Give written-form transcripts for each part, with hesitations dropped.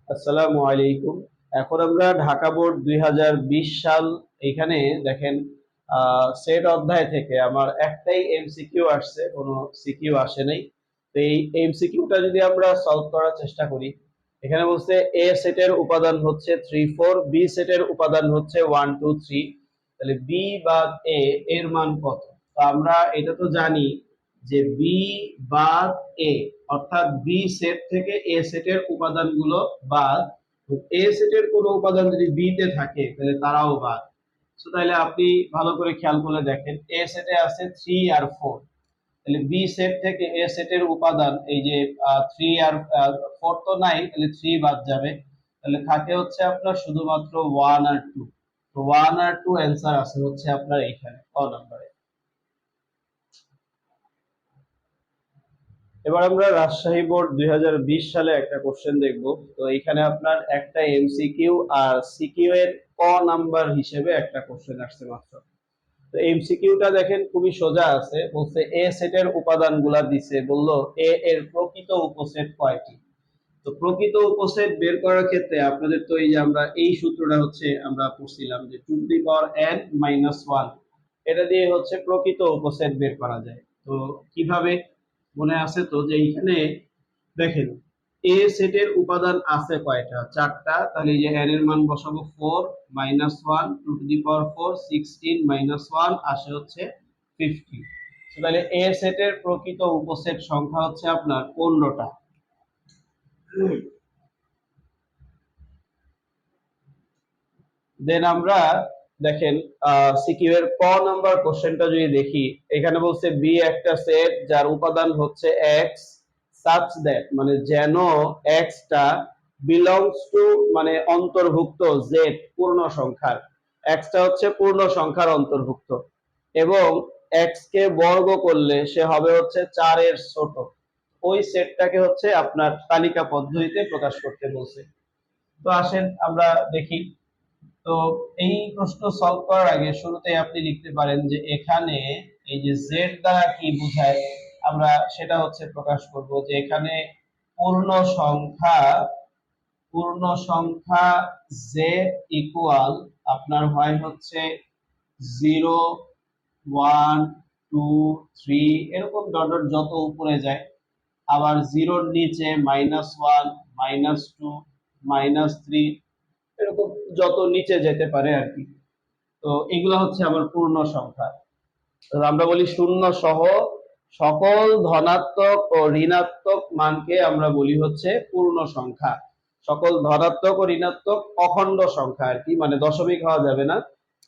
আসসালামু আলাইকুম। এখন আমরা ঢাকা বোর্ড 2020 সাল এখানে দেখেন সেট অধ্যায় থেকে আমার একটাই এমসিকিউ আসছে, কোনো সিকিউ আসে নাই। তো এই এমসিকিউটা যদি আমরা সলভ করার চেষ্টা করি, এখানে বলছে এ সেটের উপাদান হচ্ছে 3 4, বি সেটের উপাদান হচ্ছে 1 2 3, তাহলে বি বাদ এ এর মান কত? তো আমরা এটা তো জানি যে বি বাদ এ অর্থাৎ বি সেট থেকে এ সেটের উপাদানগুলো বাদ, এ সেটের কোনো উপাদান যদি বি তে থাকে তাহলে তারাও বাদ। তো তাহলে আপনি ভালো করে খেয়াল করে দেখেন, এ সেটে আছে 3 আর 4, তাহলে বি সেট থেকে এ সেটের উপাদান এই যে 3 আর 4 তো নাই, তাহলে 3 বাদ যাবে, তাহলে থাকে হচ্ছে আপনার শুধুমাত্র 1 আর 2। তো 1 আর 2 অ্যান্সার আছে হচ্ছে আপনার এইখানে ক নম্বরে। এবার আমরা রাজশাহী বোর্ড 2020 সালে একটা কোশ্চেন দেখব। তো এখানে আপনার একটা এমসিকিউ আর সিকিউ এর ক নাম্বার হিসেবে একটা কোশ্চেন আসছে মাত্র। তো এমসিকিউটা দেখেন খুবই সোজা আছে, বলছে এ সেটের উপাদানগুলা দিছে, বললো এ এর প্রকৃত উপসেট কয়টি। তো প্রকৃত উপসেট বের করার ক্ষেত্রে আপনাদের তো এই যে আমরা এই সূত্রটা হচ্ছে আমরা পড়ছিলাম যে 2n-1, এটা দিয়ে হচ্ছে প্রকৃত উপসেট বের করা যায়। তো কিভাবে মনে আছে তো যে এইখানে দেখেন এ সেটের উপাদান আছে কয়টা, চারটা, তাহলে এই যে n এর মান বসাবো 4 -1 2 16 -1 আসে হচ্ছে 50। তাহলে এ সেটের প্রকৃত উপসেট সংখ্যা হচ্ছে আপনার 15টা। দেন আমরা দেখেন সিকিউ এর ক নাম্বার কোশ্চেনটা যদি দেখি, এখানে বলছে বি একটা সেট যার উপাদান হচ্ছে এক্স সাচ দ্যাট, মানে যেন এক্স টা বিলংস টু, মানে অন্তর্ভুক্ত জেড পূর্ণ সংখ্যার, এক্স টা হচ্ছে পূর্ণ সংখ্যার অন্তর্ভুক্ত, এবং এক্স কে বর্গ করলে সে হবে হচ্ছে 4 এর ছোট, ওই সেটটাকে হচ্ছে আপনার তালিকা পদ্ধতিতে প্রকাশ করতে বলছে। তো আসেন আমরা দেখি। তো এই প্রশ্ন সলভ করার আগে শুরুতেই আপনি লিখতে পারেন যে এখানে এই যে জেড দ্বারা কি বোঝায়, আমরা সেটা হচ্ছে প্রকাশ করব যে এখানে পূর্ণ সংখ্যা, পূর্ণ সংখ্যা জেড ইকুয়াল আপনার হয় হচ্ছে 0 1 2 3 এরকম ডট ডট যত উপরে যায়, আবার জিরোর নিচে -1 -2 -3 এরকম যত নিচে যেতে পারে আর কি। তো এগুলো হচ্ছে আমার পূর্ণ সংখ্যা। তো আমরা বলি শূন্য সহ সকল ধনাত্মক ও ঋণাত্মক মানকে আমরা বলি হচ্ছে পূর্ণ সংখ্যা। সকল ধনাত্মক ও ঋণাত্মক অখণ্ড সংখ্যা আর কি, মানে দশমিক হওয়া যাবে না,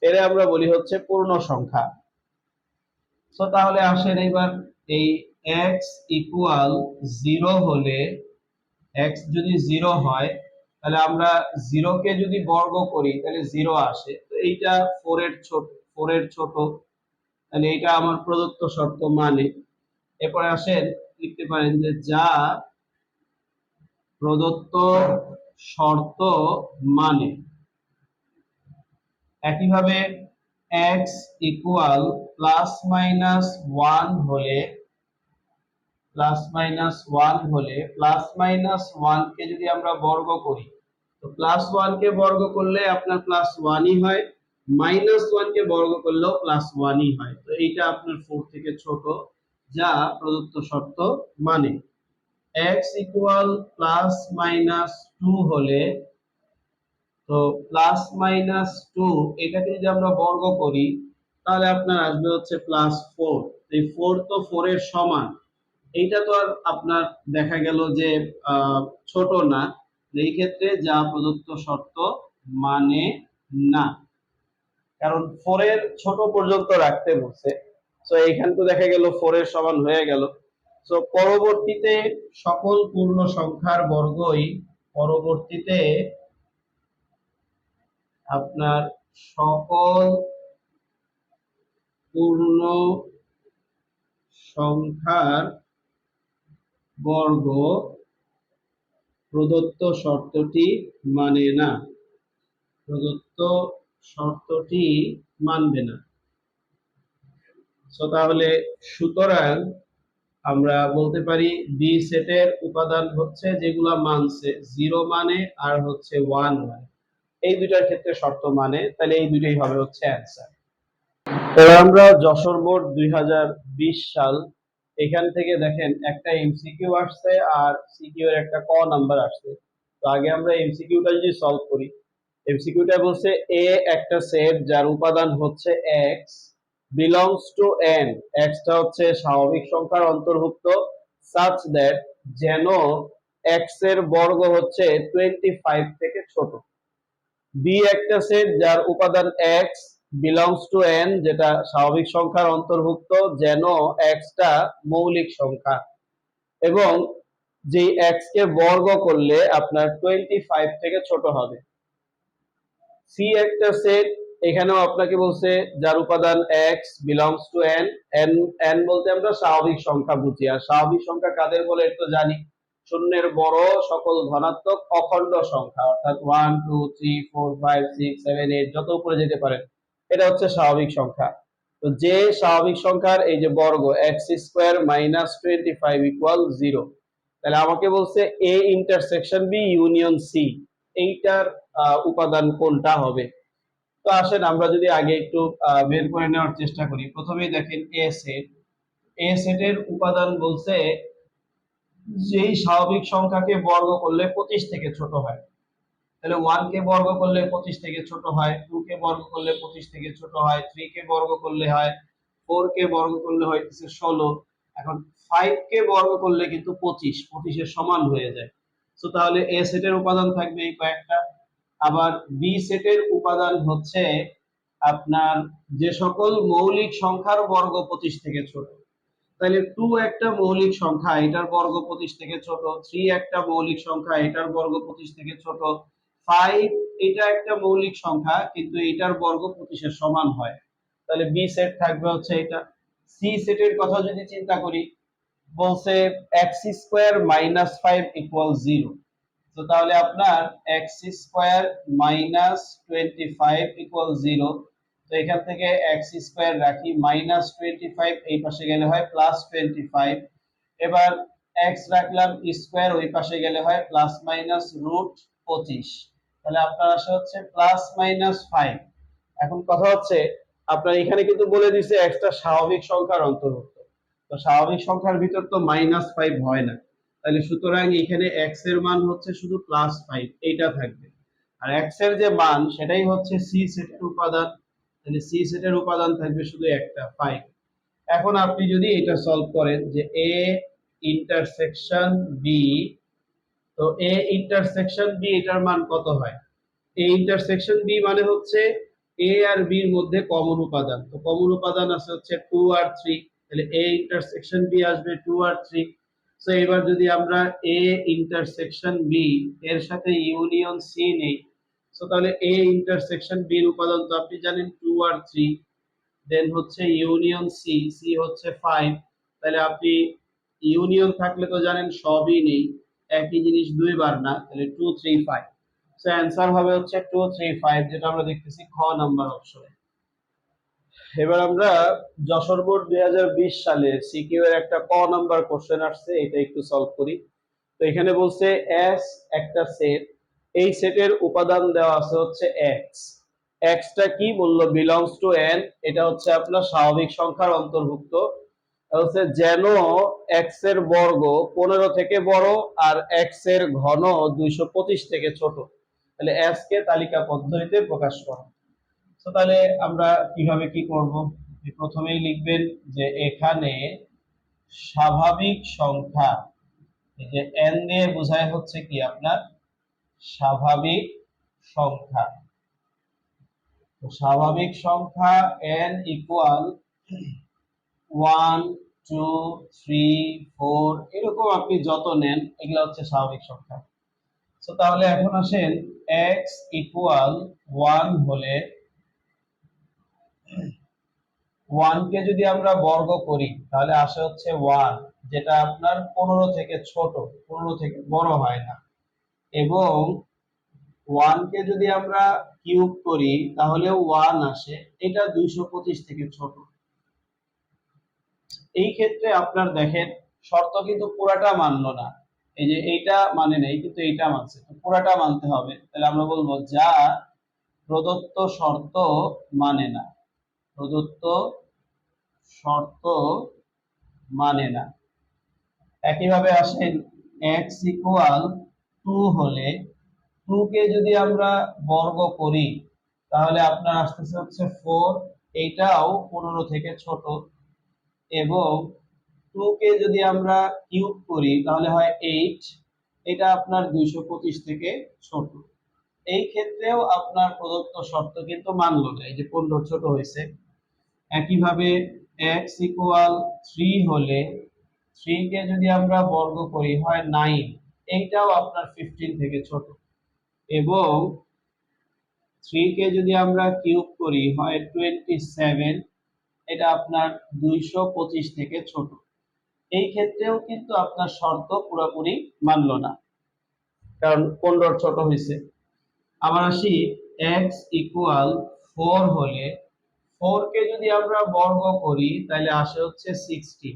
এর আমরা বলি হচ্ছে পূর্ণ সংখ্যা। তো তাহলে আসেন এবার এই x ইকুয়াল 0 হলে, x যদি 0 হয় তাহলে আমরা 0 কে যদি বর্গ করি তাহলে 0 আসে, তো এইটা 4 এর ছোট, 4 এর ছোট, তাহলে এটা আমার প্রদত্ত শর্ত মানে। এরপরে আসেন লিখতে পারেন যে যা প্রদত্ত শর্ত মানে। একইভাবে x ইকুয়াল +-1 হলে, +-1 কে যদি আমরা বর্গ করি, তো +1 কে বর্গ করলে আপনার +1ই হয়, -1 কে বর্গ করলেও +1ই হয়। তো এইটা আপনার 4 থেকে ছোট, যা প্রদত্ত শর্ত মানে। x ইকুয়াল +-2 হলে, তো +-2 এটাকে যদি আমরা বর্গ করি তাহলে আপনার আসবে হচ্ছে +4। এই 4 তো 4 এর সমান, এইটা তো আর আপনার দেখা গেল যে ছোট না, এই ক্ষেত্রে যা প্রদত্ত শর্ত মানে না, কারণ 4 এর ছোট পর্যন্ত রাখতে বলছে। তো এইখান তো দেখা গেল 4 এর সমান হয়ে গেল। তো পরবর্তীতে সকল পূর্ণ সংখ্যার বর্গই, পরবর্তীতে আপনার সকল পূর্ণ সংখ্যার বর্গ প্রদত্ত শর্তটি মানে না, প্রদত্ত শর্তটি মানবে না। তাহলে সুতরাং আমরা বলতে পারি বি সেটের উপাদান হচ্ছে যেগুলা মানছে 0 মানে আর হচ্ছে 1 মানে, এই দুইটার ক্ষেত্রে শর্ত মানে, তাহলে এই দুইটাই হবে হচ্ছে অ্যান্সার। এবার আমরা যশোর বোর্ড 2020 সাল, এখান থেকে দেখেন একটা এমসিকিউ আসছে আর সিকিউ এর একটা ক নাম্বার আসছে। তো আগে আমরা এমসিকিউটা যদি সলভ করি, এমসিকিউটা বলছে এ একটা সেট যার উপাদান হচ্ছে x, belongs to N, extra হচ্ছে স্বাভাবিক সংখ্যার অন্তর্ভুক্ত, সাচ দ্যাট, যেন এক্স এর বর্গ হচ্ছে 25 থেকে ছোট। বি একটা সেট যার উপাদান এক্স, বিলংস টু এন, যেটা স্বাভাবিক সংখ্যার অন্তর্ভুক্ত, যেন এক্সটা মৌলিক সংখ্যা, এবং যে এক্স কে বর্গ করলে আপনার 25 থেকে ছোট হবে। সি একটা সেট, এখানেও আপনাকে বলছে যার উপাদান x, belongs to N, N N বলতে আমরা স্বাভাবিক সংখ্যা বুঝি, আর স্বাভাবিক সংখ্যা কাদের বলে এটা তো জানি, শূন্যের বড় সকল ধনাত্মক অখণ্ড সংখ্যা, অর্থাৎ 1 2 3 4 5 6 7 8 যত উপরে যেতে পারে, এটা হচ্ছে স্বাভাবিক সংখ্যা। তো যে স্বাভাবিক সংখ্যার এই যে বর্গ এক্স স্কোয়ার মাইনাস 25 ইকুয়াল 0, তাহলে আমাকে বলছে A intersection B union C, এইটার উপাদান কোনটা হবে। তো আসেন আমরা যদি আগে একটু বের করে নেওয়ার চেষ্টা করি। প্রথমেই দেখেন এ সেট, এ সেটের উপাদান বলছে যেই স্বাভাবিক সংখ্যাকে বর্গ করলে 25 থেকে ছোট হয়, তাহলে 1 কে বর্গ করলে 25 থেকে ছোট হয়, 2 কে বর্গ করলে 25 থেকে ছোট হয়, 3 কে বর্গ করলে হয়, 4 কে বর্গ করলে হইতেছে 16, এখন 5 কে বর্গ করলে কিন্তু 25 এর সমান হয়ে যায়। তো তাহলে এ সেটের উপাদান থাকবে এই কয়েকটা। আবার বি সেটের উপাদান হচ্ছে আপনার যে সকল মৌলিক সংখ্যার বর্গ 25 থেকে ছোট, তাহলে 2 একটা মৌলিক সংখ্যা, এটার বর্গ 25 থেকে ছোট, 3 একটা মৌলিক সংখ্যা, এটার বর্গ 25 থেকে ছোট, 5 এটা একটা মৌলিক সংখ্যা কিন্তু এটার বর্গ 25 এর সমান হয়, তাহলে বি সেট থাকবে হচ্ছে এটা। সি সেটের কথা যদি চিন্তা করি, বলছে এক্স স্কোয়ার মাইনাস 5 ইকুয়াল 0, তো তাহলে আপনার এক্স স্কোয়ার মাইনাস 25 ইকুয়াল 0, তো এখান থেকে এক্স স্কোয়ার রাখি, মাইনাস 25 এই পাশে গেলে হয় প্লাস 25, এবার এক্স রাখলাম স্কোয়ার, ওই পাশে গেলে হয় প্লাস মাইনাস রুট 25, তাহলে আপনার আসে হচ্ছে প্লাস মাইনাস 5। এখন কথা হচ্ছে আপনার এখানে কিন্তু বলে দিছে এক্সটা স্বাভাবিক সংখ্যার অন্তর্ভুক্ত, তো স্বাভাবিক সংখ্যার ভিতর তো -5 হয় না, তাহলে সুতরাং এখানে x এর মান হচ্ছে শুধু +5, এইটা থাকবে। আর x এর যে মান সেটাই হচ্ছে সি সেটের উপাদান, তাহলে সি সেটের উপাদান থাকবে শুধু একটা 5। এখন আপনি যদি এটা সলভ করেন যে a ইন্টারসেকশন b, তো a ইন্টারসেকশন b এটার মান কত হয়, a ইন্টারসেকশন b মানে হচ্ছে a আর b এর মধ্যে কমন উপাদান, তো কমন উপাদান আছে হচ্ছে 2 আর 3, তাহলে a ইন্টারসেকশন b আসবে 2 আর 3। সো এবার যদি আমরা a ইন্টারসেকশন b এর সাথে ইউনিয়ন c নেই, সো তাহলে a ইন্টারসেকশন b এর উপাদান তো আপনি জানেন 2 আর 3, দেন হচ্ছে ইউনিয়ন সি, সি হচ্ছে 5, তাহলে আপনি ইউনিয়ন থাকলে তো জানেন সবই নেই, একই জিনিস দুইবার না, তাহলে 2 3 5, সো অ্যানসার হবে হচ্ছে 2 3 5, যেটা আমরা দেখতেছি খ নাম্বার অপশনে। এবার আমরা যশোর বোর্ড 2020 সালে সিকিউ এর একটা ক নাম্বার কোশ্চেন আসছে, এটা একটু সলভ করি। তো এখানে বলছে এস একটা সেট, এই সেটের উপাদান দেওয়া আছে হচ্ছে এক্স, এক্সটা কি বললো, বিলংস টু এন, এটা হচ্ছে আপনার স্বাভাবিক সংখ্যার অন্তর্ভুক্ত, হচ্ছে যেন এক্স এর বর্গ 15 থেকে বড় আর এক্স এর ঘন 225 থেকে ছোট, তাহলে এস কে তালিকা পদ্ধতিতে প্রকাশ করো। তো তাহলে আমরা কিভাবে কি করব, প্রথমেই লিখবেন যে এখানে স্বাভাবিক সংখ্যা, এই যে এন দিয়ে বোঝায় হচ্ছে কি আপনার স্বাভাবিক সংখ্যা, তো স্বাভাবিক সংখ্যা এন ইকুয়াল 1 2 3 4 এরকম আপনি যত নেন এগুলা হচ্ছে স্বাভাবিক সংখ্যা। তো তাহলে এখন আসেন x ইকুয়াল 1 হলে 1 কে যদি আমরা বর্গ করি তাহলে আসে হচ্ছে 1, যেটা আপনার 15 থেকে ছোট, 15 থেকে বড় হয় না, এবং 1 কে যদি আমরা কিউব করি তাহলে 1 আসে, এটা 225 থেকে ছোট। এই ক্ষেত্রে আপনার দেখেন শর্ত কিন্তু পুরাটা মানলো না, এই যে এইটা মানে নেই কিন্তু এইটা মানছে, তো পুরাটা মানতে হবে। তাহলে আমরা বলবো যা প্রদত্ত শর্ত মানে না, প্রদত্ত শর্ত মানে না। একইভাবে আসেন x ইকুয়াল 2 হলে 2 কে যদি আমরা বর্গ করি তাহলে আপনার আসতেছে হচ্ছে 4, এইটাও 15 থেকে ছোট। এবং 2 কে যদি আমরা কিউব করি তাহলে হয় 8, এটা আপনার 225 থেকে ছোট। এই ক্ষেত্রেও আপনার প্রদত্ত শর্ত কিন্তু মানলো না, এই যে 15 ছোট হয়েছে। একইভাবে x ইকুয়াল 3 হলে 3 কে যদি আমরা বর্গ করি হয় 9, এইটাও আপনার 15 থেকে ছোট। এবং 3 কে যদি আমরা কিউব করি হয় 27, এটা আপনার 225 থেকে ছোট। এই ক্ষেত্রেও কিন্তু আপনার শর্ত পুরোপুরি মানলো না, কারণ 15 ছোট হয়েছে। আবার আসি x ইকুয়াল 4 হলে 4 কে যদি আমরা বর্গ করি তাহলে আসে হচ্ছে 16।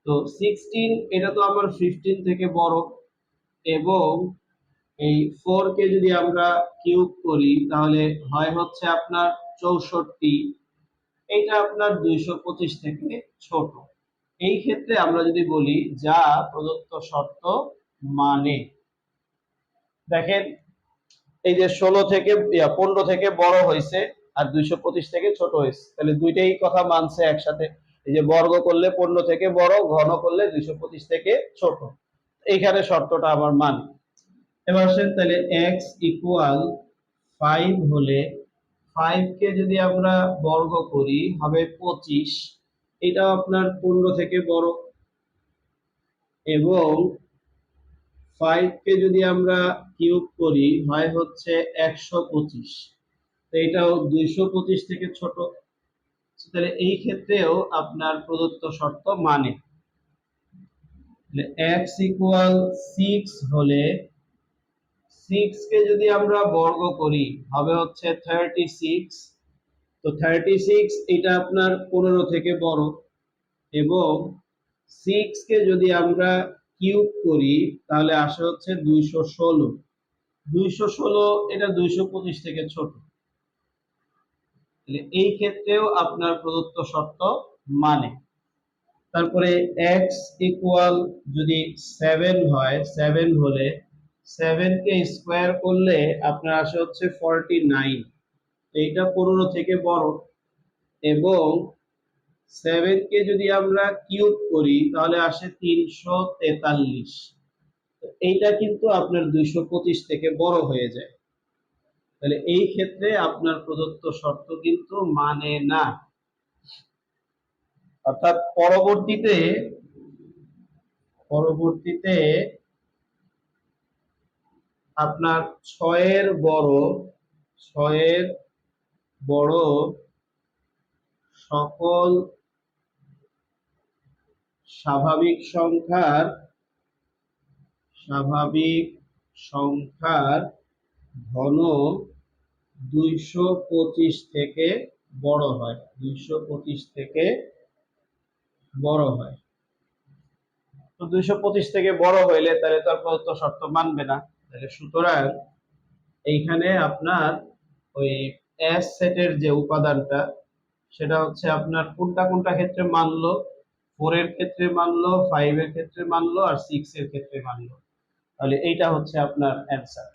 তো 16 এটা তো আমার 15 থেকে বড়। এবং এই 4 কে যদি আমরা কিউব করি তাহলে হয় হচ্ছে আপনার 64, এইটা আপনার 225 থেকে ছোট। এই ক্ষেত্রে আমরা যদি বলি যা প্রদত্ত শর্ত মানে, দেখেন এই যে 16 থেকে 15 থেকে বড় হয়েছে আর 225 থেকে ছোট হয়েছে, তাহলে দুইটাই কথা মানছে একসাথে। এই যে বর্গ করলে 15 থেকে বড়, ঘন করলে 225 থেকে ছোট, এইখানে শর্তটা আবার মানে। এবার আসেন তাহলে x ইকুয়াল 5 হলে 5 কে যদি আমরা বর্গ করি হবে 25, এটাও আপনার 15 থেকে বড়। এবং 5 কে যদি আমরা কিউব করি হয় হচ্ছে 125, তো এটাও 225 থেকে ছোট। তাহলে এই ক্ষেত্রেও আপনার প্রদত্ত শর্ত মানে। x ইকুয়াল 6 হলে 6 কে যদি আমরা বর্গ করি হবে হচ্ছে 36, তো 36 এটা আপনার 15 থেকে বড়। এবং 6 কে যদি আমরা কিউব করি তাহলে আসে হচ্ছে 216, 216 এটা 225 থেকে ছোট। তাহলে এই ক্ষেত্রেও আপনার প্রদত্ত শর্ত মানে। তারপরে x ইকুয়াল যদি 7 হয়, 7 হলে 7 কে স্কয়ার করলে আপনার আসে হচ্ছে 49, এইটা 15 থেকে বড়। এবং 7 কে যদি আমরা কিউব করি তাহলে আসে 343, এইটা কিন্তু আপনার 225 থেকে বড় হয়ে যায়। তাহলে এই ক্ষেত্রে আপনার প্রদত্ত শর্ত কিন্তু মানে না। অর্থাৎ পরবর্তীতে আপনার 6 এর বড় সকল স্বাভাবিক সংখ্যার ঘন 225 থেকে বড় হয়, 225 থেকে বড় হয়। তো 225 থেকে বড় হইলে তাহলে তো আর প্রদত্ত শর্ত মানবে না। তাহলে সুতরাং এইখানে আপনার ওই এস সেটের যে উপাদানটা সেটা হচ্ছে আপনার কোনটা কোনটা ক্ষেত্রে মানলো, 4 এর ক্ষেত্রে মানলো, 5 এর ক্ষেত্রে মানলো আর 6 এর ক্ষেত্রে মানলো। তাহলে এইটা হচ্ছে আপনার অ্যান্সার।